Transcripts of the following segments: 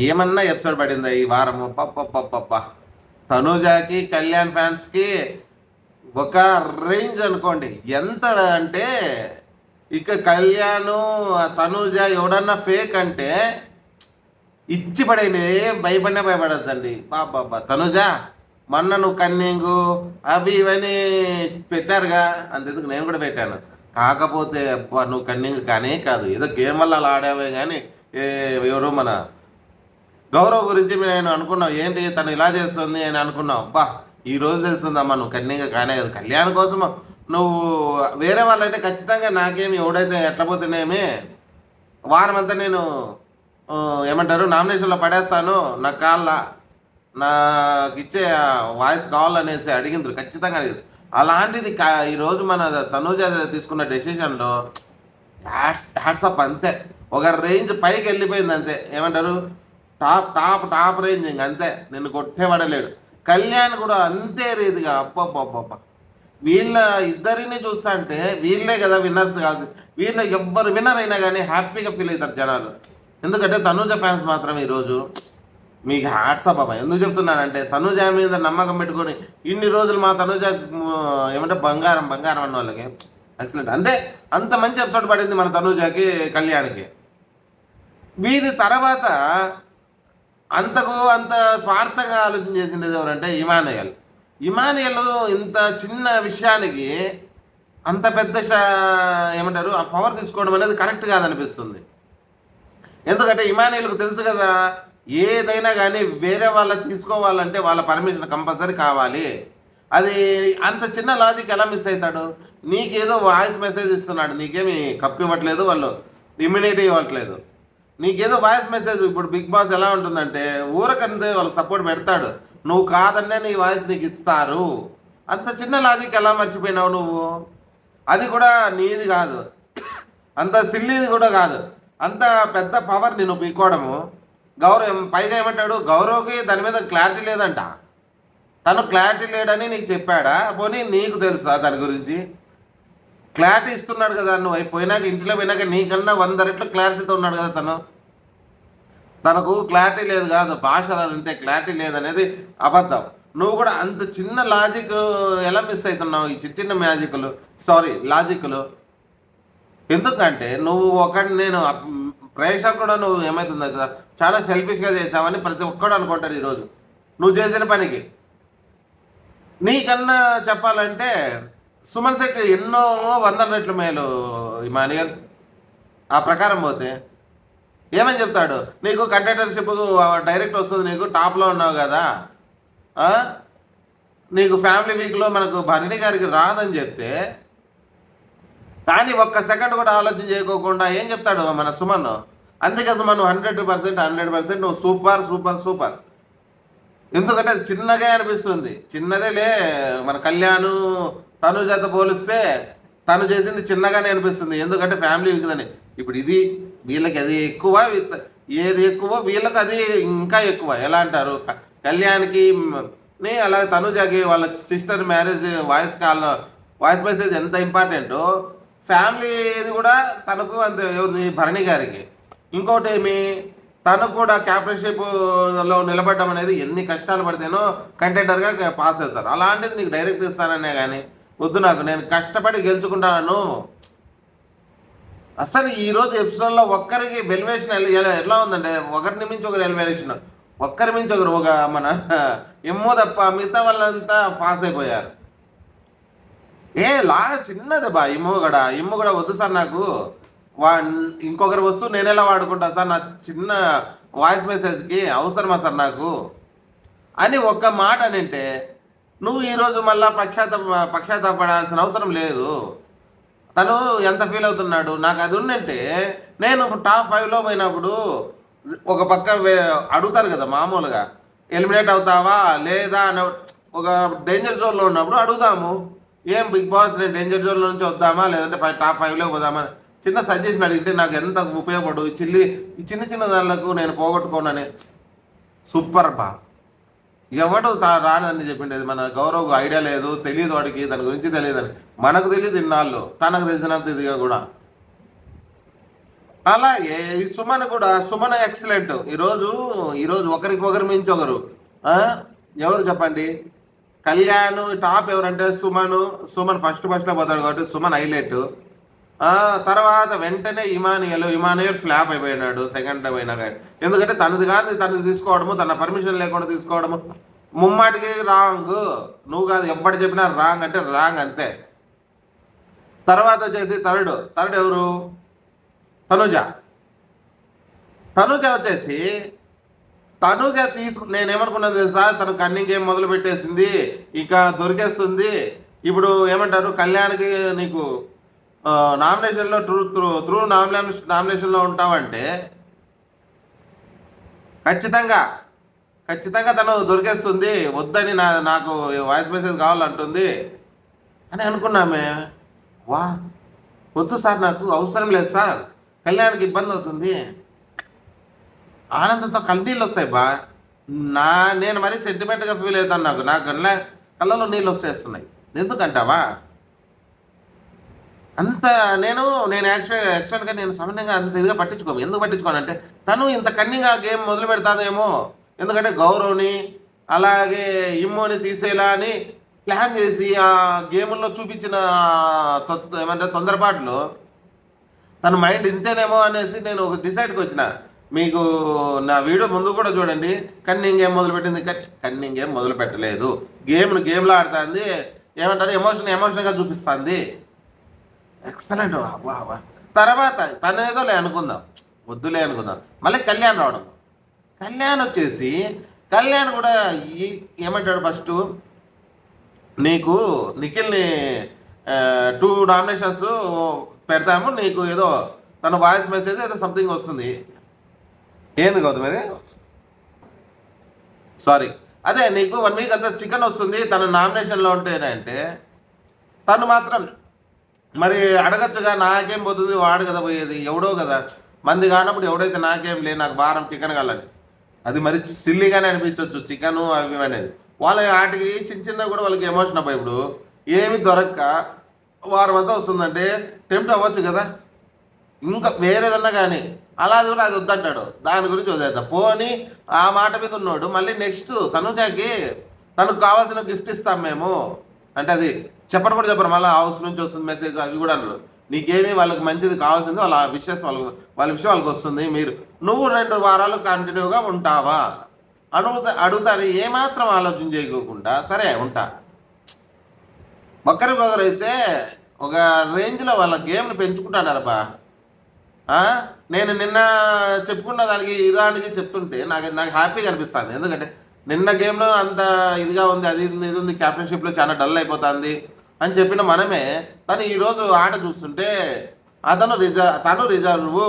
ఏమన్నా ఎపిసోడ్ పడిందా ఈ వారము? పప్ప తనూజాకి కళ్యాణ్ ఫ్యాన్స్కి ఒక రేంజ్ అనుకోండి. ఎంత అంటే ఇక కళ్యాణ్ తనూజ ఎవడన్నా ఫేక్ అంటే ఇచ్చి పడేయండి, భయపడినా భయపడద్దండి. బాబా తనుజ మొన్న నువ్వు కన్నింగు అవి ఇవన్నీ పెట్టారుగా, అంతెందుకు నేను కూడా పెట్టాను. కాకపోతే నువ్వు కన్నింగ్ కానీ కాదు, ఏదో గేమ్ వల్ల అలా ఆడావే కానీ ఎవరు మన గౌరవ్ గురించి నేను అనుకున్నావు, ఏంటి తను ఇలా చేస్తుంది అని అనుకున్నావు. ఈ రోజు తెలుస్తుందమ్మా నువ్వు కన్నింగ్ కానే కాదు. కళ్యాణ్ కోసం నువ్వు వేరే వాళ్ళంటే ఖచ్చితంగా నాకేమి ఎవడైతే ఎట్లా పోతేనేమి వారం అంతా నేను ఏమంటారు నామినేషన్లో పడేస్తాను, నాకు నాకు ఇచ్చే వాయిస్ కావాలనేసి అడిగిండ్రు, ఖచ్చితంగా అడిగింది. అలాంటిది ఈరోజు మన తనూజ తీసుకున్న డెసిషన్లో హ్యాట్సప్ అంతే. ఒక రేంజ్ పైకి వెళ్ళిపోయింది అంతే. ఏమంటారు టాప్ టాప్ టాప్ రేంజ్ ఇంక అంతే, నిన్ను కొట్టేవాడలేడు. కళ్యాణ్ కూడా అంతే రీతిగా అబ్బబ్బబ్బబ్బ. వీళ్ళ ఇద్దరిని చూస్తా అంటే వీళ్ళే కదా విన్నర్స్ కాదు. వీళ్ళ ఎవ్వరు విన్నర్ అయినా కానీ హ్యాపీగా ఫీల్ అవుతారు జనాలు. ఎందుకంటే తనూజ ఫ్యాన్స్ మాత్రం ఈరోజు మీకు హ్యాట్సప్ అబ్బా. ఎందుకు చెప్తున్నానంటే తనూజ మీద నమ్మకం పెట్టుకొని ఇన్ని రోజులు మా తనూజ ఏమంటే బంగారం బంగారం అన్న వాళ్ళకి ఎక్సలెంట్. అంటే అంత మంచి ఎపిసోడ్ పడింది మన తనూజకి కళ్యాణ్కి. వీరి తర్వాత అంతకు అంత స్వార్థంగా ఆలోచన చేసిండేది ఎవరంటే ఇమానుయల్. ఇంత చిన్న విషయానికి అంత పెద్ద ఏమంటారు ఆ పవర్ తీసుకోవడం అనేది కరెక్ట్ కాదనిపిస్తుంది. ఎందుకంటే ఇమానుయల్కు తెలుసు కదా, ఏదైనా కానీ వేరే వాళ్ళకి తీసుకోవాలంటే వాళ్ళ పర్మిషన్ కంపల్సరీ కావాలి. అది అంత చిన్న లాజిక్ ఎలా మిస్ అవుతాడు? నీకేదో వాయిస్ మెసేజ్ ఇస్తున్నాడు, నీకేమి కప్పు ఇవ్వట్లేదు, వాళ్ళు ఇమ్యూనిటీ ఇవ్వట్లేదు, నీకేదో వాయిస్ మెసేజ్. ఇప్పుడు బిగ్ బాస్ ఎలా ఉంటుందంటే ఊరకంటే వాళ్ళకి సపోర్ట్ పెడతాడు, నువ్వు కాదన్నే నీ వాయిస్ నీకు ఇస్తారు. అంత చిన్న లాజిక్ ఎలా మర్చిపోయినావు నువ్వు? అది కూడా నీది కాదు, అంత సిల్లీది కూడా కాదు. అంత పెద్ద పవర్ నేను పీక్కోవడము. గౌరవ్ పైగా ఏమంటాడు, గౌరవ్కి దాని మీద క్లారిటీ లేదంట. తను క్లారిటీ లేడని నీకు చెప్పాడా? పోనీ నీకు తెలుసా దాని గురించి? క్లారిటీ ఇస్తున్నాడు కదా, నువ్వు అయిపోయినాక ఇంట్లో పోయినాక నీకన్నా 100 రెట్లు క్లారిటీతో ఉన్నాడు కదా తనకు క్లారిటీ లేదు కాదు, భాష రాదంతే, క్లారిటీ లేదనేది అబద్ధం. నువ్వు కూడా అంత చిన్న లాజిక్ ఎలా మిస్ అవుతున్నావు? ఈ చిన్న మ్యాజిక్లు లాజిక్లు ఎందుకంటే నువ్వు నేను ప్రేక్షకుడు నువ్వు ఏమవుతుంది కదా చాలా సెల్ఫిష్గా చేసావని ప్రతి ఒక్కడు అనుకుంటాడు ఈరోజు నువ్వు చేసిన పనికి. నీకన్నా చెప్పాలంటే సుమన్ శెట్టి ఎన్నో 100 రెట్లు మేలు ఇమానుయల్. ఆ ప్రకారం పోతే ఏమని చెప్తాడు, నీకు కంటెంటర్షిప్ డైరెక్ట్ వస్తుంది, నీకు టాప్లో ఉన్నావు కదా, నీకు ఫ్యామిలీ వీక్లో మనకు భరణి గారికి రాదని చెప్తే కానీ ఒక్క సెకండ్ కూడా ఆలోచన చేయకోకుండా ఏం చెప్తాడు మన సుమన్. అందుకే సుమన్ 100% నువ్వు సూపర్ సూపర్ సూపర్. ఎందుకంటే అది చిన్నగా అనిపిస్తుంది, చిన్నదేలే. మన కళ్యాణ్ తనూజతో పోలిస్తే తను చేసింది చిన్నగానే అనిపిస్తుంది, ఎందుకంటే ఫ్యామిలీ వీక్దని. ఇప్పుడు ఇది వీళ్ళకి అది ఎక్కువ, ఏది ఎక్కువ వీళ్ళకి అది ఇంకా ఎక్కువ. ఎలా అంటారు, కళ్యాణ్కి అలాగే తనూజకి వాళ్ళ సిస్టర్ మ్యారేజ్ వాయిస్ మెసేజ్ ఎంత ఇంపార్టెంటో ఫ్యామిలీది కూడా తనకు అంత ఎవరిది భరణి గారికి. ఇంకోటి ఏమి, తనకు కూడా క్యాప్టెన్షిప్లో నిలబడడం అనేది ఎన్ని కష్టాలు పడితేనో కంటెండర్గా పాస్ అవుతారు. అలాంటిది నీకు డైరెక్ట్ ఇస్తాననే కానీ వద్దు, నాకు నేను కష్టపడి గెలుచుకుంటాను. అసలు ఈరోజు ఎపిసోడ్లో ఒక్కరికి ఎలివేషన్ ఎలా ఉందంటే ఒకరిని మించి ఒకరు ఎలివేషన్, ఒక్కరి మించి ఒకరు. ఒక మన ఎమ్మో తప్ప మిగతా వాళ్ళంతా పాస్ అయిపోయారు. చిన్నది ఇమ్ము కూడా వద్దు సార్, నాకు ఇంకొకరి వస్తువు నేను ఎలా వాడుకుంటా సార్, నా చిన్న వాయిస్ మెసేజ్కి అవసరమా సార్ నాకు అని ఒక్క మాట అంటే నువ్వు ఈరోజు మళ్ళీ పక్షాతాపడాల్సిన అవసరం లేదు. తను ఎంత ఫీల్ అవుతున్నాడు, నాకు అది ఉన్నంటే నేను టాప్ 5లో పోయినప్పుడు ఒక పక్క అడుగుతారు కదా మామూలుగా, ఎలిమినేట్ అవుతావా లేదా అని ఒక డేంజర్ జోన్లో ఉన్నప్పుడు అడుగుదాము, ఏం బిగ్ బాస్ నేను డేంజర్ జోన్లో నుంచి వద్దామా లేదంటే టాప్ 5లోకి పోదామా, చిన్న సజెషన్ అడిగితే నాకు ఎంత ఉపయోగపడు, ఈ చిన్న దానిలకు నేను పోగొట్టుకోనని. సూపర్ ఎవడు రానని చెప్పిండేది మన గౌరవ్, ఐడియా లేదు, తెలియదు వాడికి, దాని గురించి తెలియదని. మనకు తెలియదు ఇన్నాళ్ళు, తనకు తెలిసినంత ఇదిగా కూడా. అలాగే ఈ సుమన్ కూడా, సుమన్ ఎక్సలెంట్. ఈరోజు ఈరోజు ఒకరికి ఒకరు మించి ఒకరు. ఎవరు చెప్పండి? కళ్యాణ్ టాప్ ఎవరంటే సుమన్ ఫస్ట్ పోతాడు కాబట్టి సుమన్ హైలైట్. తర్వాత వెంటనే ఇమానియల్ ఫ్లాప్ అయిపోయినాడు సెకండ్ టైం అయినా కానీ. ఎందుకంటే తనది తీసుకోవడము, తన పర్మిషన్ లేకుండా తీసుకోవడము ముమ్మాటికి రాంగ్. నువ్వు కాదు ఎవ్వడు చెప్పినా రాంగ్ అంటే రాంగ్ అంతే. తర్వాత వచ్చేసి థర్డ్ ఎవరు? తనుజ వచ్చేసి నేనేమనుకున్నాను తెలుసా, తను కన్నింగ్ గేమ్ మొదలు పెట్టేసింది, ఇక దొరికేస్తుంది. ఇప్పుడు ఏమంటారు, కళ్యాణ్కి నీకు నామినేషన్లో త్రూ నామినేషన్లో ఉంటావంటే ఖచ్చితంగా తను దొరికేస్తుంది, వద్దని నాకు వాయిస్ మెసేజ్ కావాలంటుంది అని అనుకున్నామే. వా వద్దు సార్, నాకు అవసరం లేదు సార్, కళ్యాణ్కి ఇబ్బంది అవుతుంది. ఆనందంతో కన్నీళ్ళు వస్తాయి బా. నేను మరీ సెంటిమెంట్గా ఫీల్ అవుతాను. నాకు కళ్ళలో నీళ్ళు వస్తేస్తున్నాయి. ఎందుకంటావా? అంత నేను యాక్చువల్గా నేను సమన్యంగా అంత ఇదిగా పట్టించుకోను. ఎందుకు పట్టించుకోనంటే తను ఇంత కన్నిగా గేమ్ మొదలు పెడతాదేమో, ఎందుకంటే గౌరవ్ని అలాగే ఇమ్మోని తీసేలా అని ప్లాన్ చేసి ఆ గేముల్లో చూపించిన ఏమంటే తొందరపాటులో తన మైండ్ ఇంతేనేమో అనేసి నేను ఒక డిసైడ్కి వచ్చిన. మీకు నా వీడియో ముందు కూడా చూడండి, కన్నింగ్ గేమ్ మొదలుపెట్టింది. కన్నింగ్ గేమ్ మొదలు పెట్టలేదు, గేమ్లో ఆడుతుంది. ఏమంటారు, ఎమోషన్గా చూపిస్తుంది. ఎక్సలెంట్. వా తర్వాత తనేదోలే అనుకుందాం, వద్దులే అనుకుందాం. మళ్ళీ కళ్యాణ్ రావడం. కళ్యాణ్ కూడా ఏమంటాడు, ఫస్ట్ నీకు నిఖిల్ని 2 నామినేషన్స్ పెడతాము, నీకు ఏదో తన వాయిస్ మెసేజ్ ఏదో సంథింగ్ వస్తుంది. ఏంది గౌతమ్ అది? సారీ, అదే నీకు 1 వీక్ అంతా చికెన్ వస్తుంది తన నామినేషన్లో ఉంటేనంటే తను మాత్రం మరి అడగచ్చుగా, నాకేం పోతుంది, వాడు కదా పోయేది, ఎవడో కదా మంది కానప్పుడు ఎవడైతే నాకేం లేదు, నాకు భారం చికెన్ కాలని. అది మరి సిల్లీగానే అనిపించవచ్చు చికెను అవి అనేది. వాళ్ళ వాటికి చిన్న కూడా వాళ్ళకి ఎమోషన్ అవ్వ. ఇప్పుడు ఏమి దొరక్క వారం అంతా వస్తుందంటే టెంప్ట్ అవ్వచ్చు కదా, ఇంకా వేరేదన్నా కానీ. అలా కూడా అది వద్దంటాడు, దాని గురించి వదిలేద్దాం పోని. ఆ మాట మీద ఉన్నాడు. మళ్ళీ నెక్స్ట్ తనుజాకి తనకు కావాల్సిన గిఫ్ట్ ఇస్తాం మేము అంటే, అది చెప్పరు. మళ్ళీ హౌస్ నుంచి వస్తుంది మెసేజ్, అవి కూడా అన్నాడు. నీకేమి వాళ్ళకి మంచిది కావాల్సింది వాళ్ళ విషయం వాళ్ళకి వస్తుంది. నువ్వు 2 వారాలు కంటిన్యూగా ఉంటావా అడుగుతారు. ఏమాత్రం ఆలోచన చేయకోకుండా సరే ఉంటా. ఒకరికొకరైతే ఒక రేంజ్లో వాళ్ళ గేమ్ని పెంచుకుంటాడారబ్బా. నేను నిన్న చెప్పుకున్న దానికి చెప్తుంటే నాకు హ్యాపీగా అనిపిస్తుంది. ఎందుకంటే నిన్న గేమ్లో అంత ఇదిగా ఉంది, అది ఇది ఉంది, క్యాప్టెన్షిప్లో చాలా డల్ అయిపోతుంది అని చెప్పిన మనమే, తను ఈరోజు ఆట చూస్తుంటే తను రిజర్వ్,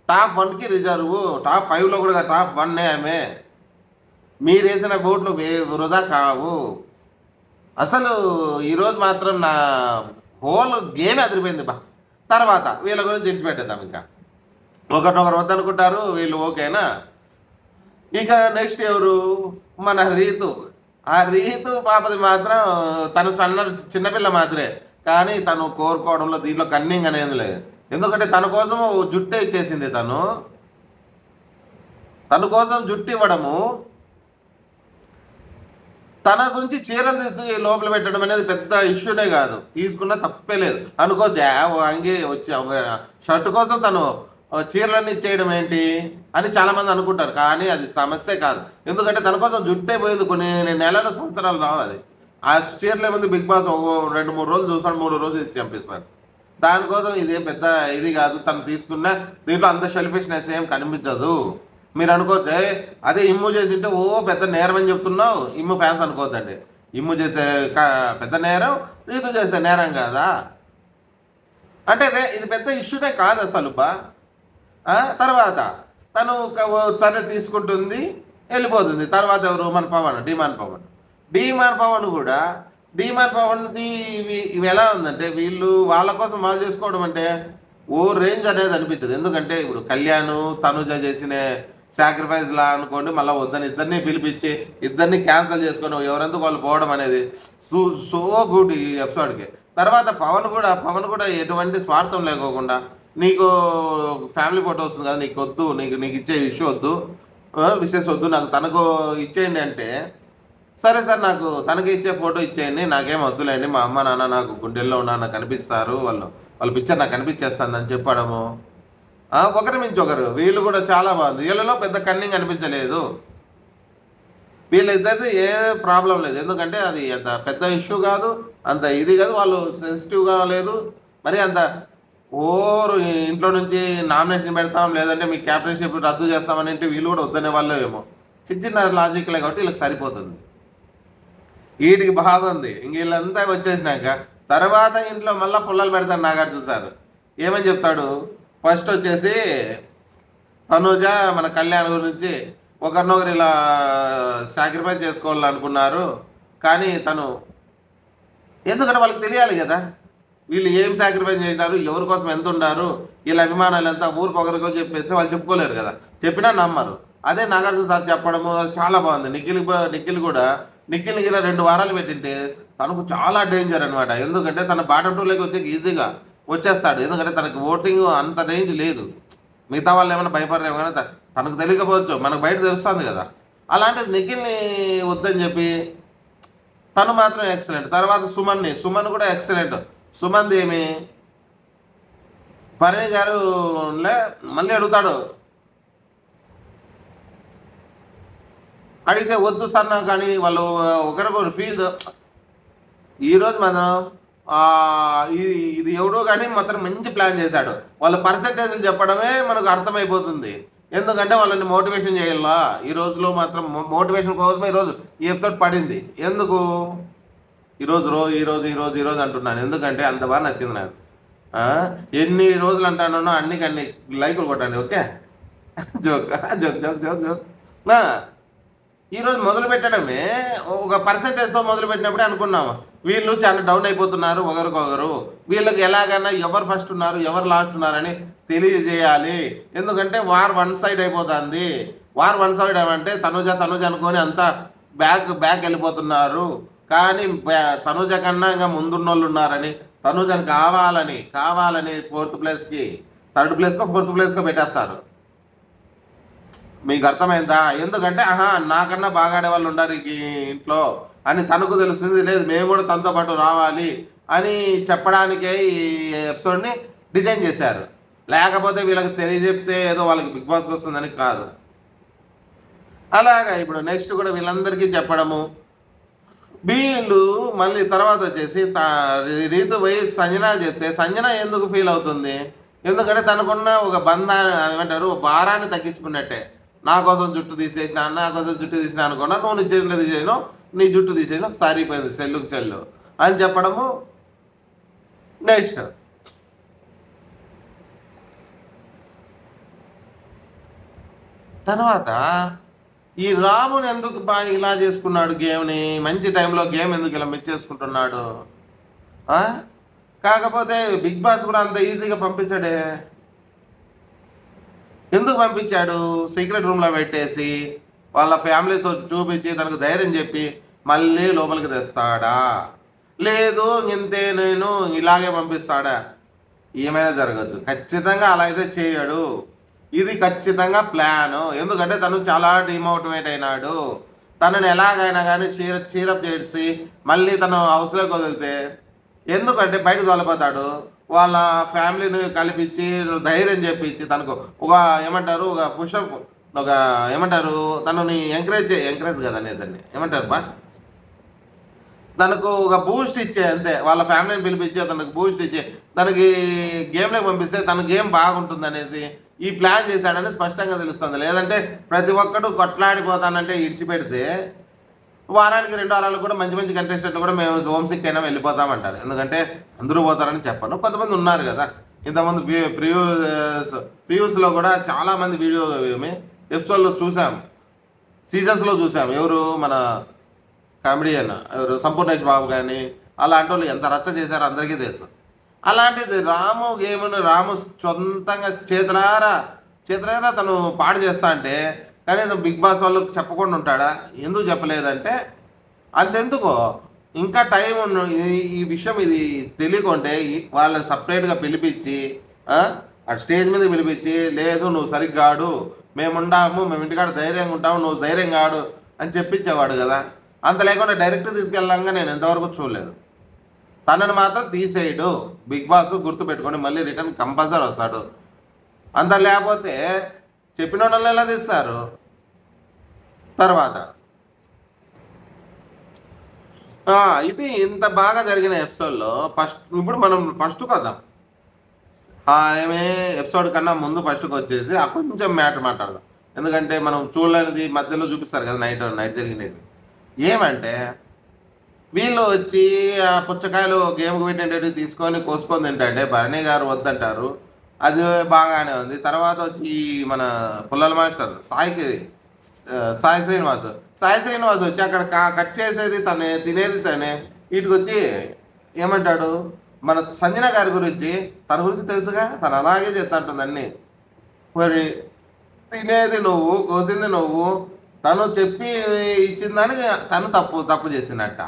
టాప్ 1కి రిజర్వ్, టాప్ 5లో కూడా టాప్ 1 ఆమె. మీరు వేసిన ఓట్లు వృధా కావు. అసలు ఈరోజు మాత్రం నా హోల్ గేమ్ అదిరిపోయింది బా. తర్వాత వీళ్ళ గురించి విడిచిపెట్టేద్దాం. ఇంకా ఒకరినొకరు వద్దనుకుంటారు వీళ్ళు, ఓకేనా. ఇక నెక్స్ట్ ఎవరు, మన రీతు. ఆ రీతు పాపది మాత్రం తను చిన్నపిల్ల మాత్రమే, కానీ తను కోరుకోవడంలో దీంట్లో కన్నింగ్ అనేది లేదు. ఎందుకంటే తన కోసం జుట్టే ఇచ్చేసింది. తన కోసం జుట్టు ఇవ్వడము, తన గురించి చీరలు తీసి లోపల పెట్టడం అనేది పెద్ద ఇష్యూనే కాదు, తీసుకున్నా తప్పే లేదు అనుకోవచ్చు. అంగి వచ్చి షర్ట్ కోసం తను చీరలన్నీ ఇచ్చేయడం ఏంటి అని చాలామంది అనుకుంటారు, కానీ అది సమస్య కాదు. ఎందుకంటే తన కోసం జుట్టే పోయింది, కొన్ని నెలలు సంవత్సరాలు రావు. అది ఆ చీరలే ముందు బిగ్ బాస్ 2-3 రోజులు చూస్తాడు, 3 రోజులు ఇచ్చి చంపిస్తాడు. దానికోసం ఇదేం పెద్ద ఇది కాదు. తను తీసుకున్న దీంట్లో అంత సెల్ఫిష్నెస్ ఏం కనిపించదు. మీరు అనుకోవచ్చే అదే ఇమ్ము చేసింటే పెద్ద నేరం అని చెప్తున్నావు, ఇమ్ము ఫ్యాన్స్ అనుకోవద్దండి. ఇమ్ము చేసే పెద్ద నేరం, రీతు చేసే నేరం కాదా అంటే ఇది పెద్ద ఇష్యూనే కాదు అసలు బా. తర్వాత తను సరే తీసుకుంటుంది, వెళ్ళిపోతుంది. తర్వాత ఎవరు, మన పవన్, డీమాన్ పవన్ కూడా. డీమాన్ పవన్ది ఇవి ఎలా ఉందంటే, వాళ్ళ కోసం వాళ్ళు చేసుకోవడం అంటే రేంజ్ అనేది అనిపించదు. ఎందుకంటే ఇప్పుడు కళ్యాణ్ తనుజ చేసిన సాక్రిఫైస్ లా అనుకోండి, మళ్ళీ వద్దని ఇద్దరిని పిలిపించి ఇద్దరిని క్యాన్సిల్ చేసుకొని ఎవరెందుకు వాళ్ళు పోవడం అనేది సో గుడ్ ఈ ఎపిసోడ్కి. తర్వాత పవన్ కూడా ఎటువంటి స్వార్థం లేకోకుండా నీకు ఫ్యామిలీ ఫోటో వస్తుంది కదా, నీకు వద్దు, నీకు ఇచ్చే ఇష్యూ వద్దు, విషెస్ వద్దు, నాకు తనకు ఇచ్చేయండి అంటే, సరే సార్ నాకు తనకి ఇచ్చే ఫోటో ఇచ్చేయండి, నాకేం వద్దులేండి, మా అమ్మ నాన్న నాకు గుండెల్లో ఉన్నా నాకు కనిపిస్తారు, వాళ్ళ పిక్చర్ నాకు కనిపించేస్తుందని చెప్పడము. ఒకరి మించి ఒకరు, వీళ్ళు కూడా చాలా బాగుంది. వీళ్ళలో పెద్ద కన్నింగ్ అనిపించలేదు, వీళ్ళిద్దరిది ఏ ప్రాబ్లం లేదు, ఎందుకంటే అది అంత పెద్ద ఇష్యూ కాదు, అంత ఇది కాదు, వాళ్ళు సెన్సిటివ్గా లేదు, మరి అంత ఓరు ఇంట్లో నుంచి నామినేషన్ పెడతాం లేదంటే మీ క్యాప్టెన్షిప్ రద్దు చేస్తామని అంటే వీళ్ళు కూడా వద్దనే వాళ్ళు ఏమో, చిన్న లాజిక్లే కాబట్టి వీళ్ళకి సరిపోతుంది. వీటికి బాగుంది. ఇంక వీళ్ళంతా వచ్చేసినాక తర్వాత ఇంట్లో మళ్ళీ పుల్లలు పెడతారు నాగార్జున సార్. ఏమని చెప్తాడు, ఫస్ట్ వచ్చేసి తనుజ మన కళ్యాణ్ గురించి ఒకరినొకరు ఇలా సాక్రిఫైస్ చేసుకోవాలనుకున్నారు, కానీ తను ఎందుకంటే వాళ్ళకి తెలియాలి కదా వీళ్ళు ఏం సాక్రిఫైస్ చేసినారు, ఎవరి కోసం ఎంత ఉన్నారు, వీళ్ళ అభిమానాలు ఎంత, ఊరికొకరికో చెప్పేసి వాళ్ళు చెప్పుకోలేరు కదా, చెప్పినా నమ్మరు. అదే నాగార్జున సార్ చెప్పడము చాలా బాగుంది. నిఖిల్ కూడా నిఖిల్ని 2 వారాలు పెట్టింటే తనకు చాలా డేంజర్ అనమాట. ఎందుకంటే తన బాటం టూలోకి వచ్చి ఈజీగా వచ్చేస్తాడు, ఎందుకంటే తనకి ఓటింగ్ అంత రేంజ్ లేదు. మిగతా వాళ్ళు ఏమైనా భయపడరేమో కానీ తనకు తెలియకపోవచ్చు, మనకు బయట తెలుస్తుంది కదా. అలాంటిది నిఖిల్ని వద్దని చెప్పి తను మాత్రం ఎక్సలెంట్. తర్వాత సుమన్ కూడా ఎక్సలెంట్. సుమన్ది ఏమి పరిణి గారు మళ్ళీ అడుగుతాడు, అడిగితే వద్దు సార్ నాకు, కానీ వాళ్ళు ఒకరికొకరు ఫీల్. ఈరోజు మనం ఇది ఎవడో కానీ మొత్తం మంచి ప్లాన్ చేశాడు. వాళ్ళ పర్సంటేజ్లు చెప్పడమే మనకు అర్థమైపోతుంది, ఎందుకంటే వాళ్ళని మోటివేషన్ చేయాలా. ఈ రోజులో మాత్రం మోటివేషన్ కోసమే ఈరోజు ఈ ఎపిసోడ్ పడింది. ఎందుకు ఈరోజు అంటున్నాను, ఎందుకంటే అంత బాగా నచ్చింది నాకు. ఎన్ని రోజులు అంటానో అన్ని లైకులు కొట్టండి, okay. Joke joke joke joke joke. ఈరోజు మొదలు పెట్టడమే ఒక పర్సంటేజ్తో మొదలు పెట్టినప్పుడే అనుకున్నాము వీళ్ళు చాలా డౌన్ అయిపోతున్నారు ఒకరికొకరు, వీళ్ళకి ఎలాగైనా ఎవరు ఫస్ట్ ఉన్నారు ఎవరు లాస్ట్ ఉన్నారని తెలియజేయాలి. ఎందుకంటే వార్ వన్ సైడ్ అయిపోతుంది. వార్ వన్ సైడ్ ఏమంటే తనుజ అనుకొని అంతా బ్యాక్ వెళ్ళిపోతున్నారు, కానీ తనుజ కన్నా ఇంకా ముందున్న వాళ్ళు ఉన్నారని తనుజని కావాలని 4th ప్లేస్కి 3rd ప్లేస్కో 4th ప్లేస్కో పెట్టేస్తారు. మీకు అర్థమైందా? ఎందుకంటే నాకన్నా బాగా ఆడే వాళ్ళు ఉన్నారు ఈ ఇంట్లో అని తనకు తెలుస్తుంది. లేదు మేము కూడా తనతో పాటు రావాలి అని చెప్పడానికే ఈ ఎపిసోడ్ని డిజైన్ చేశారు. లేకపోతే వీళ్ళకి తెలియజెప్తే ఏదో వాళ్ళకి బిగ్ బాస్కి వస్తుందని కాదు. అలాగా ఇప్పుడు నెక్స్ట్ కూడా వీళ్ళందరికీ చెప్పడము. వీళ్ళు మళ్ళీ తర్వాత వచ్చేసి రీతు పోయి సంజన చెప్తే సంజన ఎందుకు ఫీల్ అవుతుంది, ఎందుకంటే తనకున్న ఒక ఏమంటారు భారాన్ని తగ్గించుకున్నట్టే. నా కోసం జుట్టు తీసేసిన అనుకున్నా, నువ్వు నీ చెల్లు తీసేయను, నీ జుట్టు తీసేయను, సరిపోయింది చెల్లుకు చెల్లు అని చెప్పడము. నెక్స్ట్ తర్వాత ఈ రాముని ఎందుకు బాగా ఇలా చేసుకున్నాడు గేమ్ని, మంచి టైంలో గేమ్ ఎందుకు ఇలా మిస్ చేసుకుంటున్నాడు. కాకపోతే బిగ్ బాస్ కూడా అంత ఈజీగా పంపించాడే, ఎందుకు పంపించాడు? సీక్రెట్ రూమ్లో పెట్టేసి వాళ్ళ ఫ్యామిలీతో చూపించి తనకు ధైర్యం చెప్పి మళ్ళీ లోపలికి తెస్తాడా, లేదు ఇంతే నేను ఇలాగే పంపిస్తాడా? ఏమైనా జరగచ్చు, ఖచ్చితంగా అలా అయితే చేయడు. ఇది ఖచ్చితంగా ప్లాను, ఎందుకంటే తను చాలా డిమోటివేట్ అయినాడు. తనని ఎలాగైనా కానీ చీరప్ చేసి మళ్ళీ తను హౌస్లోకి వదిలితే, ఎందుకంటే బయటకు తొలపోతాడు. వాళ్ళ ఫ్యామిలీని కలిపించి ధైర్యం చెప్పించి తనకు ఒక ఏమంటారు ఒక పుషప్ ఒక ఏమంటారు తనని ఎంకరేజ్ కదండి, దాన్ని ఏమంటారు తనకు ఒక బూస్ట్ ఇచ్చే, అంతే. వాళ్ళ ఫ్యామిలీని పిలిపించి తనకు బూస్ట్ ఇచ్చే, తనకి గేమ్లోకి పంపిస్తే తన గేమ్ బాగుంటుంది అనేసి ఈ ప్లాన్ చేశాడని స్పష్టంగా తెలుస్తుంది. లేదంటే ప్రతి ఒక్కడు కొట్లాడిపోతానంటే ఇడిచిపెడితే వారానికి 2 వారాలు కూడా మంచి కంటెస్టెంట్లు కూడా మేము హోమ్సిక్ అయినా వెళ్ళిపోతామంటారు. ఎందుకంటే అందరూ పోతారని చెప్పను, కొంతమంది ఉన్నారు కదా. ఇంతమంది ప్రివ్యూస్లో కూడా చాలామంది వీడియో ఎపిసోడ్లో చూసాం, సీజన్స్లో చూసాం. ఎవరు మన కామెడియన్ ఎవరు సంపూర్ణేష్ బాబు కానీ అలాంటి వాళ్ళు ఎంత రచ్చ చేశారో అందరికీ తెలుసు. అలాంటిది రాము రాము సొంతంగా చేతులారా తను పాడు చేస్తా అంటే కనీసం బిగ్ బాస్ వాళ్ళకి చెప్పకుండా ఉంటాడా? ఎందుకు చెప్పలేదంటే అంతెందుకో ఇంకా టైం ఈ విషయం ఇది తెలియకుంటే వాళ్ళని సపరేట్గా పిలిపించి అటు స్టేజ్ మీద పిలిపించి, లేదు నువ్వు సరిగ్గా ఆడు, మేము ఉండాము, మేము ఇంటికాడ ధైర్యంగా ఉంటాము, నువ్వు ధైర్యంగా ఆడు అని చెప్పించేవాడు కదా. అంత లేకుండా డైరెక్ట్ తీసుకెళ్ళంగా నేను ఎంతవరకు చూడలేదు. తనని మాత్రం తీసేయడు బిగ్ బాస్, గుర్తుపెట్టుకొని మళ్ళీ రిటర్న్ కంపల్సరీ వస్తాడు. అంత లేకపోతే చెప్పిన వాళ్ళని ఎలా తీస్తారు. తర్వాత ఇది ఇంత బాగా జరిగిన ఎపిసోడ్లో ఇప్పుడు మనం ఫస్ట్కి వద్దాం. ఏమే ఎపిసోడ్ కన్నా ముందు ఫస్ట్కి వచ్చేసి కొంచెం మ్యాటర్ మాట్లాడదాం. ఎందుకంటే మనం చూడలేనిది మధ్యలో చూపిస్తారు కదా, నైట్ జరిగినవి. ఏమంటే వీళ్ళు వచ్చి పుచ్చకాయలు గేమ్కి పెట్టినట్టు తీసుకొని కోసుకొని తింటే భరణి గారు వద్దంటారు. అది బాగానే ఉంది. తర్వాత వచ్చి మన పుల్లల మాస్టర్ సాయి శ్రీనివాస్ వచ్చి అక్కడ కట్ చేసేది తనే, తినేది తనే. వీటికి వచ్చి ఏమంటాడు, మన సంజన గారి గురించి, తన గురించి తెలుసుగా, తను అలాగే చేస్తుంటుంది అన్నీ. మరి తినేది నువ్వు, కోసింది నువ్వు, తను చెప్పి ఇచ్చిన దానికి తను తప్పు చేసినట్ట.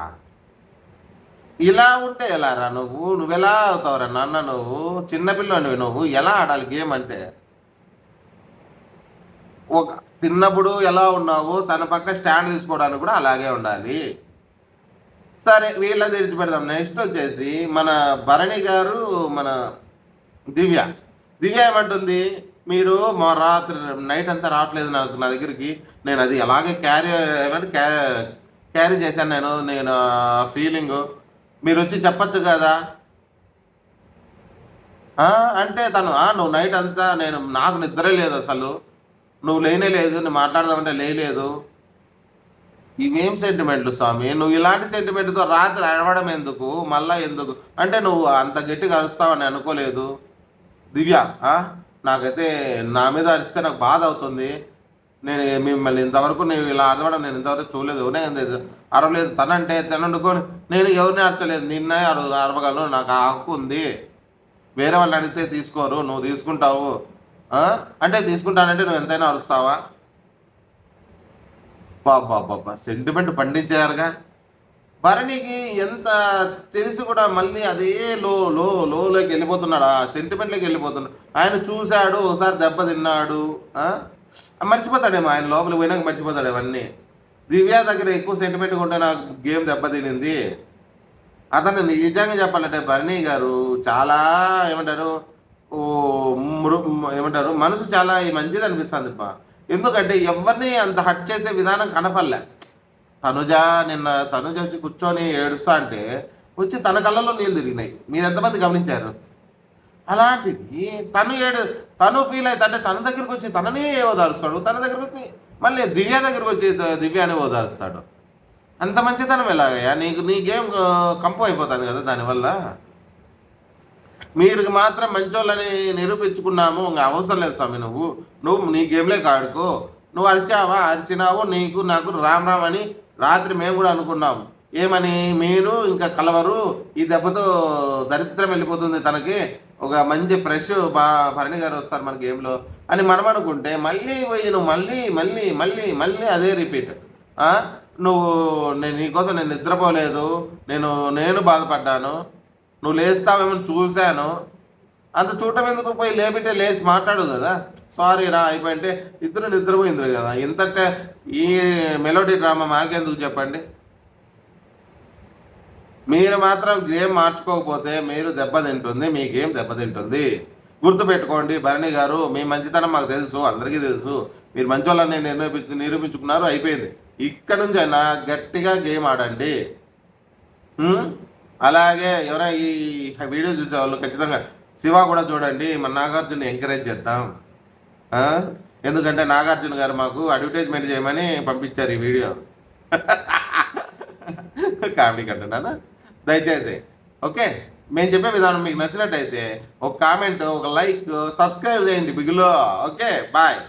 ఇలా ఉంటే ఎలా రా నువ్వెలా అవుతావురా నాన్న? నువ్వు చిన్నపిల్లనివి, నువ్వు ఎలా ఆడాలి గేమ్ అంటే? తిన్నప్పుడు ఎలా ఉన్నావు, తన పక్క స్టాండ్ తీసుకోవడానికి కూడా అలాగే ఉండాలి. సరే వీళ్ళని తెరిచిపెడదాం. నెక్స్ట్ వచ్చేసి మన భరణి గారు, మన దివ్య ఏమంటుంది, మీరు మా రాత్రి నైట్ అంతా రావట్లేదు నా దగ్గరికి, నేను అది అలాగే క్యారీ చేశాను నేను ఫీలింగు, మీరు వచ్చి చెప్పచ్చు కదా అంటే తను నువ్వు నైట్ అంతా నాకు నిద్రే లేదు, అసలు నువ్వు లేనే లేదు, నువ్వు మాట్లాడదామంటే లేదు. ఇవేం సెంటిమెంట్లు స్వామి? నువ్వు ఇలాంటి సెంటిమెంట్తో రాత్రి అడవడం ఎందుకు, మళ్ళా ఎందుకు అంటే? నువ్వు అంత గట్టిగా అరుస్తావని అనుకోలేదు దివ్య. నాకైతే నా మీద అరిస్తే నాకు బాధ అవుతుంది. నేను మిమ్మల్ని ఇంతవరకు నేను ఇలా అరవడం నేను ఇంతవరకు చూడలేదు. ఎవరినే అరవలేదు. తనంటే తనండుకొని నేను ఎవరిని అరచలేదు, నిన్నే అరవగలను, నాకు ఆ హక్కు ఉంది. వేరే వాళ్ళని అడిగితే తీసుకోరు, నువ్వు తీసుకుంటావు అంటే తీసుకుంటానంటే నువ్వు ఎంతైనా అరుస్తావా? బాబా సెంటిమెంట్ పండించారుగా. భరణికి ఎంత తెలిసి కూడా మళ్ళీ అదే లోకి వెళ్ళిపోతున్నాడు, ఆ సెంటిమెంట్లోకి వెళ్ళిపోతున్నాడు. ఆయన చూశాడు, ఒకసారి దెబ్బ తిన్నాడు, మర్చిపోతాడేమో, ఆయన లోపలికి పోయినాక మర్చిపోతాడు అవన్నీ. దివ్య దగ్గర ఎక్కువ సెంటిమెంట్గా ఉంటే నాకు గేమ్ దెబ్బతినింది. అతను నిజంగా చెప్పాలంటే భరణి గారు చాలా ఏమంటారు మనసు చాలా మంచిది అనిపిస్తుంది. ఎందుకంటే ఎవరిని అంత హట్ చేసే విధానం కనపడలే. తనుజ వచ్చి కూర్చొని ఏడుస్తా అంటే వచ్చి తన కళ్ళలో నీళ్ళు తిరిగినాయి. మీరు ఎంతమంది గమనించారు? అలాంటిది తను ఫీల్ అవుతా అంటే తన దగ్గరికి వచ్చి తనని ఓదారుస్తాడు, తన దగ్గరికి వచ్చి మళ్ళీ దివ్య దగ్గరికి వచ్చి దివ్యాని ఓదారుస్తాడు. అంత మంచితనం ఎలాగయ్యా? నీ గేమ్ కంపు అయిపోతుంది కదా దానివల్ల. మీరు మాత్రం మంచోళ్ళని నిరూపించుకున్నాము, ఇంకా అవసరం లేదు స్వామి. నువ్వు నీ గేమ్లోకి ఆడుకో. నువ్వు అరిచినావు, నాకు రామ్ అని రాత్రి మేము కూడా అనుకున్నాము. ఏమని? మీరు ఇంకా కలవరు, ఈ దెబ్బతో దరిద్రం వెళ్ళిపోతుంది, తనకి ఒక మంచి ఫ్రెష్ భరణి గారు వస్తారు మన గేమ్లో అని మనం అనుకుంటే మళ్ళీ పోయి నువ్వు మళ్ళీ అదే రిపీట్. నీకోసం నేను నిద్రపోలేదు, నేను బాధపడ్డాను, నువ్వు లేస్తావేమో చూశాను, అంత చూడటం ఎందుకు? పోయి లేచి మాట్లాడు కదా, సారీ రా అయిపోయింటే ఇద్దరు నిద్రపోయింది కదా. ఇంతటే ఈ మెలోడీ డ్రామా మాకెందుకు చెప్పండి? మీరు మాత్రం గేమ్ మార్చుకోకపోతే మీరు దెబ్బతింటుంది, మీ గేమ్ దెబ్బతింటుంది. గుర్తుపెట్టుకోండి భరణి గారు, మీ మంచితనం మాకు తెలుసు, అందరికీ తెలుసు. మీరు మంచోళ్ళని నిరూపించుకున్నారు, అయిపోయింది. ఇక్కడ నుంచి అయినా గట్టిగా గేమ్ ఆడండి. అలాగే ఎవరైనా ఈ వీడియో చూసేవాళ్ళు ఖచ్చితంగా శివ కూడా చూడండి. మన నాగార్జున ఎంకరేజ్ చేద్దాం. ఎందుకంటే నాగార్జున గారు మాకు అడ్వర్టైజ్మెంట్ చేయమని పంపించారు ఈ వీడియో. కామెడీ కంటున్నాను, దయచేసి ఓకే. మేము చెప్పే విధానం మీకు నచ్చినట్టయితే ఒక కామెంట్, ఒక లైక్, సబ్స్క్రైబ్ చేయండి బిగులో. Okay, bye.